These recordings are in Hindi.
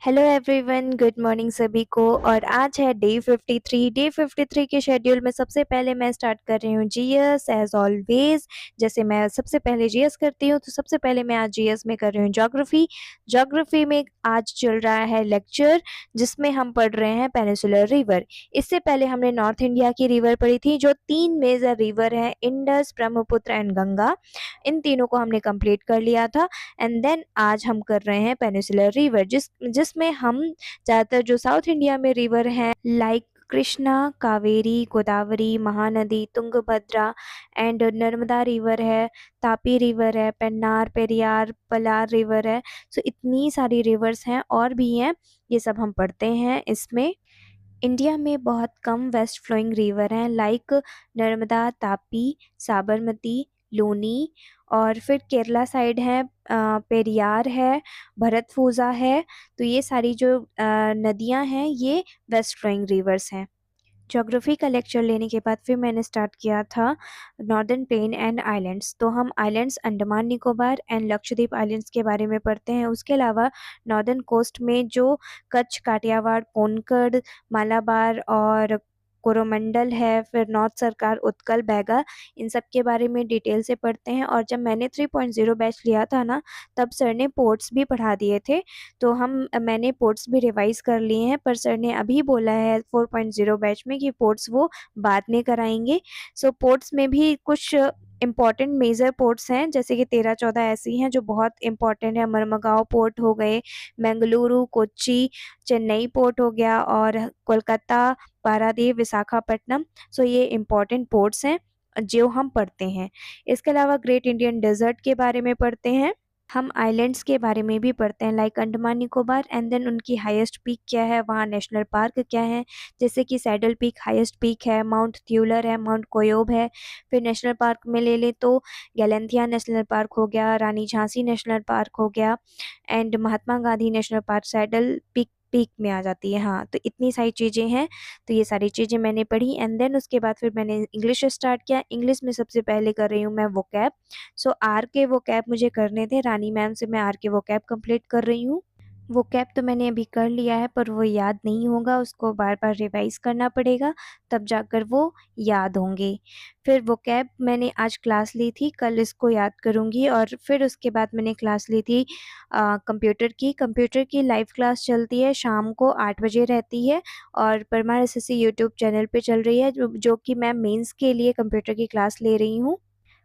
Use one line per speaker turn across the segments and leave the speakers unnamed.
हेलो एवरीवन, गुड मॉर्निंग सभी को। और आज है डे 53 के शेड्यूल में सबसे पहले मैं स्टार्ट कर रही हूँ जीएस एज ऑलवेज। जैसे मैं सबसे पहले जीएस करती हूँ तो सबसे पहले मैं आज जीएस में कर रही हूँ ज्योग्राफी में आज चल रहा है लेक्चर जिसमें हम पढ़ रहे हैं पेनिसुलर रिवर। इससे पहले हमने नॉर्थ इंडिया की रिवर पढ़ी थी जो 3 मेजर रिवर है, इंडस, ब्रह्मपुत्र एंड गंगा। इन तीनों को हमने कंप्लीट कर लिया था। एंड देन आज हम कर रहे हैं पेनिसुलर रिवर जिसमें हम ज़्यादातर जो साउथ इंडिया में रिवर हैं like Krishna, Kaveri, Godavari, Mahanadi, Tungabhadra and Narmada river है, तापी रिवर है, पेन्नार, पेरियार, पलार रिवर है। सो इतनी सारी रिवर्स हैं और भी हैं, ये सब हम पढ़ते हैं इसमें। इंडिया में बहुत कम वेस्ट फ्लोइंग रिवर हैं लाइक नर्मदा, तापी, साबरमती, लूनी। और फिर केरला साइड है पेरियार है, भरतपुजा है। तो ये सारी जो नदियां हैं ये वेस्ट फ्लोइंग रिवर्स हैं। ज्योग्राफी का लेक्चर लेने के बाद फिर मैंने स्टार्ट किया था नॉर्दर्न प्लेन एंड आइलैंड्स। तो हम islands Andaman Nicobar and Lakshadweep islands के बारे में पढ़ते हैं। उसके अलावा नॉर्दर्न कोस्ट में जो कच्छ, काठियावाड़, कोनकड़, मालाबार और कोरोमंडल है, फिर नॉर्थ सरकार, उत्कल, बैगा, इन सब के बारे में डिटेल से पढ़ते हैं। और जब मैंने 3.0 बैच लिया था ना, तब सर ने पोर्ट्स भी पढ़ा दिए थे। तो मैंने पोर्ट्स भी रिवाइज कर लिए हैं, पर सर ने अभी बोला है 4.0 बैच में कि पोर्ट्स वो बाद में कराएंगे। सो पोर्ट्स में भी कुछ इम्पॉर्टेंट मेजर पोर्ट्स हैं, जैसे कि 13-14 ऐसी हैं जो बहुत इम्पॉर्टेंट है। मरमगांव पोर्ट हो गए, बेंगलुरु, कोच्चि, चेन्नई पोर्ट हो गया, और कोलकाता, पारादीप, विशाखापट्टनम। सो ये इम्पॉर्टेंट पोर्ट्स हैं जो हम पढ़ते हैं। इसके अलावा ग्रेट इंडियन डेजर्ट के बारे में पढ़ते हैं। हम आइलैंड्स के बारे में भी पढ़ते हैं like Andaman Nicobar, and then उनकी हाईएस्ट पीक क्या है, वहाँ नेशनल पार्क क्या है। जैसे कि सैडल पीक हाईएस्ट पीक है, माउंट थ्यूलर है, माउंट कोयोब है। फिर नेशनल पार्क में ले ले तो गैलेंथिया नेशनल पार्क हो गया, रानी झांसी नेशनल पार्क हो गया, and Mahatma Gandhi national park saddle peak peak में आ जाती है। हाँ, तो इतनी सारी चीज़ें हैं। तो ये सारी चीज़ें मैंने पढ़ी, एंड देन उसके बाद फिर मैंने इंग्लिश स्टार्ट किया। इंग्लिश में सबसे पहले कर रही हूँ मैं वोकैब। सो आर के वोकैब मुझे करने थे, रानी मैम से मैं आर के वोकैब कंप्लीट कर रही हूँ। वोकैब तो मैंने अभी कर लिया है, पर वो याद नहीं होगा, उसको बार बार रिवाइज करना पड़ेगा, तब जाकर वो याद होंगे। फिर वोकैब मैंने आज क्लास ली थी, कल इसको याद करूँगी। और फिर उसके बाद मैंने क्लास ली थी कंप्यूटर की लाइव क्लास चलती है, शाम को 8 बजे रहती है, और परमार एसएससी यूट्यूब चैनल पे चल रही है, जो कि मैं मेंस के लिए कंप्यूटर की क्लास ले रही हूँ।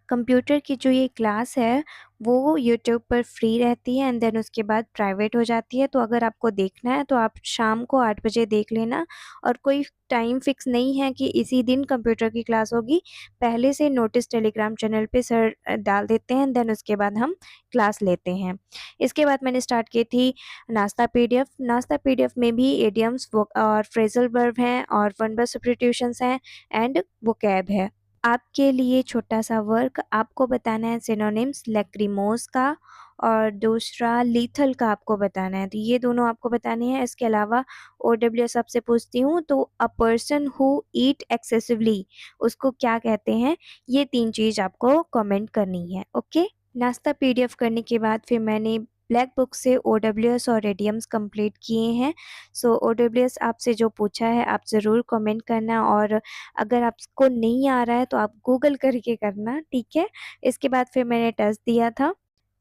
कंप्यूटर की जो ये क्लास है वो यूट्यूब पर फ्री रहती है, एंड देन उसके बाद प्राइवेट हो जाती है। तो अगर आपको देखना है तो आप शाम को 8 बजे देख लेना। और कोई टाइम फिक्स नहीं है कि इसी दिन कंप्यूटर की क्लास होगी। पहले से नोटिस टेलीग्राम चैनल पे सर डाल देते हैं, देन उसके बाद हम क्लास लेते हैं। इसके बाद मैंने स्टार्ट की थी नाश्ता पीडीएफ में भी एडियम्स और फ्रेजल वर्ब हैं, और वन वर्ड सब्स्टिट्यूशंस हैं, एंड वोकैब है। आपके लिए छोटा सा वर्क, आपको बताना है सिनोनिम्स लैक्रिमोस का और दूसरा लीथल का आपको बताना है। तो ये दोनों आपको बताने हैं। इसके अलावा OWS आपसे पूछती हूँ तो a person who eat excessively उसको क्या कहते हैं, ये 3 चीज़ आपको कमेंट करनी है। ओके, नाश्ता पीडीएफ करने के बाद फिर मैंने ब्लैक बुक से OWS और इडियम्स कंप्लीट किए हैं। सो OWS आपसे जो पूछा है आप ज़रूर कमेंट करना, और अगर आपको नहीं आ रहा है तो आप गूगल करके करना, ठीक है। इसके बाद फिर मैंने टेस्ट दिया था,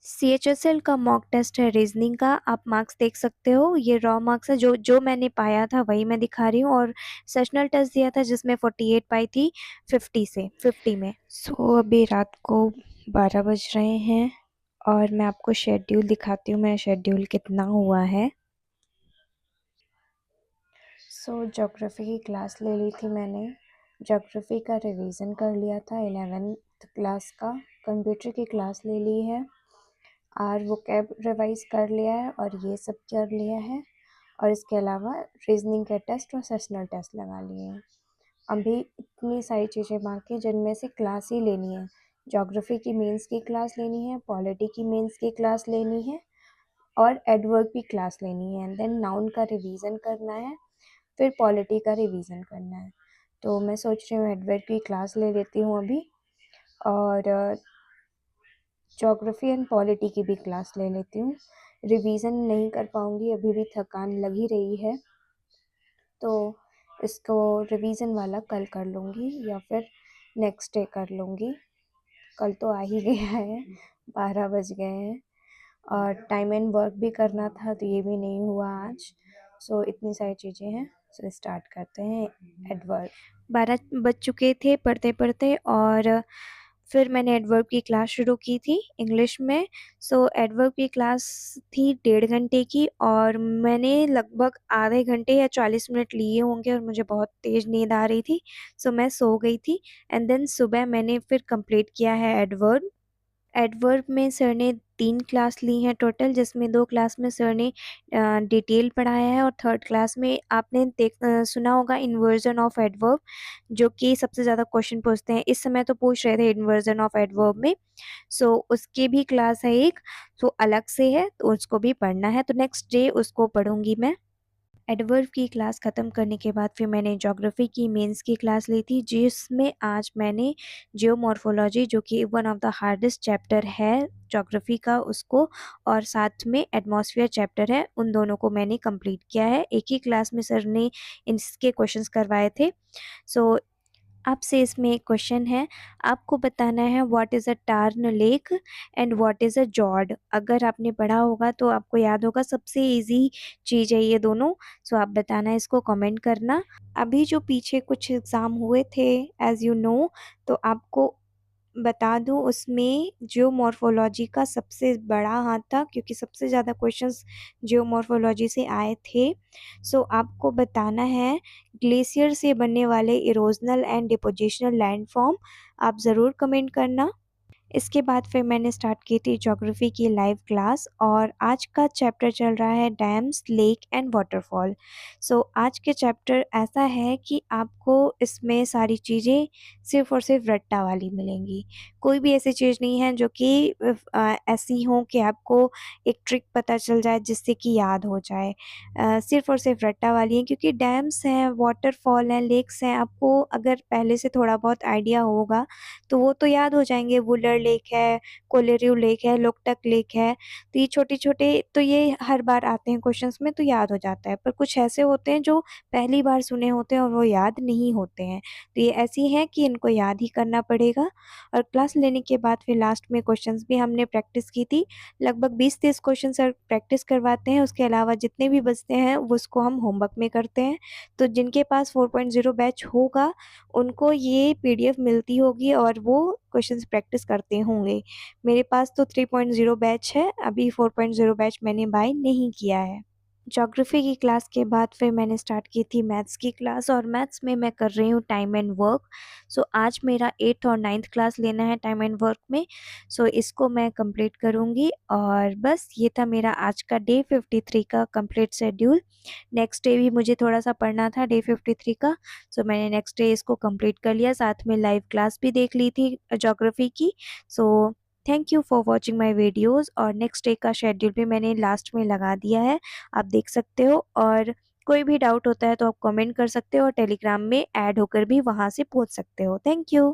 CHSL का मॉक टेस्ट है रीजनिंग का। आप मार्क्स देख सकते हो, ये रॉ मार्क्स है, जो मैंने पाया था वही मैं दिखा रही हूँ। और सेशनल टेस्ट दिया था जिसमें 48 पाई थी 50 में। सो अभी रात को 12 बज रहे हैं और मैं आपको शेड्यूल दिखाती हूँ, मेरा शेड्यूल कितना हुआ है। ज्योग्राफी की क्लास ले ली थी मैंने, ज्योग्राफी का रिवीजन कर लिया था 11th क्लास का। कंप्यूटर की क्लास ले ली है, और वोकैब रिवाइज कर लिया है, और ये सब कर लिया है। और इसके अलावा रीजनिंग के टेस्ट और सेशनल टेस्ट लगा लिए हैं। अभी इतनी सारी चीज़ें बाकी जिनमें से क्लास ही लेनी है। ज्योग्राफी की मेंस की क्लास लेनी है, पॉलिटी की मेंस की क्लास लेनी है, और एडवर्ब की क्लास लेनी है, एंड देन नाउन का रिवीजन करना है, फिर पॉलिटी का रिवीजन करना है। तो मैं सोच रही हूँ एडवर्ब की क्लास ले लेती हूँ अभी, और ज्योग्राफी एंड पॉलिटी की भी क्लास ले लेती हूँ। रिवीजन नहीं कर पाऊँगी, अभी भी थकान लग ही रही है, तो इसको रिवीजन वाला कल कर लूँगी या फिर नेक्स्ट डे कर लूँगी। कल तो आ ही गया है, 12 बज गए हैं और टाइम एंड वर्क भी करना था तो ये भी नहीं हुआ आज। सो इतनी सारी चीज़ें हैं। सो स्टार्ट करते हैं एडवर्ब। 12 बज चुके थे पढ़ते-पढ़ते और फिर मैंने एडवर्ब की क्लास शुरू की थी इंग्लिश में। सो एडवर्ब की क्लास थी 1.5 घंटे की और मैंने लगभग आधे घंटे या 40 मिनट लिए होंगे और मुझे बहुत तेज़ नींद आ रही थी। सो मैं सो गई थी एंड देन सुबह मैंने फिर कंप्लीट किया है एडवर्ब। एडवर्ब में सर ने 3 क्लास ली हैं टोटल, जिसमें 2 क्लास में सर ने डिटेल पढ़ाया है और थर्ड क्लास में आपने सुना होगा इन्वर्जन ऑफ एडवर्ब, जो कि सबसे ज़्यादा क्वेश्चन पूछते हैं। इस समय तो पूछ रहे थे इन्वर्जन ऑफ एडवर्ब में। सो उसकी भी क्लास है एक, सो अलग से है, तो उसको भी पढ़ना है, तो नेक्स्ट डे उसको पढ़ूँगी मैं। एडवर्ब की क्लास ख़त्म करने के बाद फिर मैंने ज्योग्राफी की मेंस की क्लास ली थी, जिसमें आज मैंने जियोमॉर्फोलॉजी, जो कि one of the hardest chapter है ज्योग्राफी का, उसको और साथ में एटमॉस्फेयर चैप्टर है, उन दोनों को मैंने कंप्लीट किया है। एक ही क्लास में सर ने इसके क्वेश्चंस करवाए थे। सो आपसे इसमें एक क्वेश्चन है, आपको बताना है what is a tarn lake and what is a fjord. अगर आपने पढ़ा होगा तो आपको याद होगा, सबसे इजी चीज़ है ये दोनों। सो आप बताना, इसको कमेंट करना। अभी जो पीछे कुछ एग्ज़ाम हुए थे एज़ यू नो, तो आपको बता दूँ, उसमें जियोमॉर्फोलॉजी का सबसे बड़ा हाथ था, क्योंकि सबसे ज़्यादा क्वेश्चंस जियोमॉर्फोलॉजी से आए थे। सो आपको बताना है ग्लेशियर से बनने वाले इरोजनल एंड डिपोजिशनल लैंडफॉर्म। आप ज़रूर कमेंट करना। इसके बाद फिर मैंने स्टार्ट की थी ज्योग्राफी की लाइव क्लास और आज का चैप्टर चल रहा है डैम्स, लेक एंड वाटरफॉल। सो आज के चैप्टर ऐसा है कि आपको इसमें सारी चीज़ें सिर्फ़ और सिर्फ रट्टा वाली मिलेंगी। कोई भी ऐसी चीज़ नहीं है जो कि ऐसी हो कि आपको एक ट्रिक पता चल जाए जिससे कि याद हो जाए। सिर्फ़ और सिर्फ रट्टा वाली हैं, क्योंकि डैम्स हैं, वाटरफॉल हैं, लेक्स हैं, आपको अगर पहले से थोड़ा बहुत आइडिया होगा तो वो तो याद हो जाएँगे। वुलर लेक है, कोलेरियो लेक है, लोकटक लेक है, तो ये छोटे-छोटे तो ये हर बार आते हैं क्वेश्चंस में, तो याद हो जाता है। पर कुछ ऐसे होते हैं जो पहली बार सुने होते हैं और वो याद नहीं होते हैं। तो ये ऐसी हैं कि इनको याद ही करना पड़ेगा। और क्लास लेने के बाद फिर लास्ट में क्वेश्चंस भी हमने प्रैक्टिस की थी। लगभग 20-30 क्वेश्चन सर प्रैक्टिस करवाते हैं, उसके अलावा जितने भी बचते हैं वो उसको हम होमवर्क में करते हैं। तो जिनके पास 4.0 बैच होगा, उनको ये पीडीएफ मिलती होगी और वो क्वेश्चंस प्रैक्टिस करते होंगे। मेरे पास तो 3.0 बैच है, अभी 4.0 बैच मैंने बाय नहीं किया है। ज्योग्राफी की क्लास के बाद फिर मैंने स्टार्ट की थी मैथ्स की क्लास और मैथ्स में मैं कर रही हूँ टाइम एंड वर्क। सो आज मेरा 8th और 9th क्लास लेना है टाइम एंड वर्क में। सो इसको मैं कंप्लीट करूँगी और बस ये था मेरा आज का डे 53 का कंप्लीट शेड्यूल। नेक्स्ट डे भी मुझे थोड़ा-सा पढ़ना था डे 53 का, सो मैंने नेक्स्ट डे इसको कंप्लीट कर लिया, साथ में लाइव क्लास भी देख ली थी ज्योग्राफी की। So thank you for watching my videos और नेक्स्ट डे का शेड्यूल भी मैंने लास्ट में लगा दिया है, आप देख सकते हो। और कोई भी डाउट होता है तो आप कमेंट कर सकते हो और टेलीग्राम में ऐड होकर भी वहाँ से पूछ सकते हो। Thank you.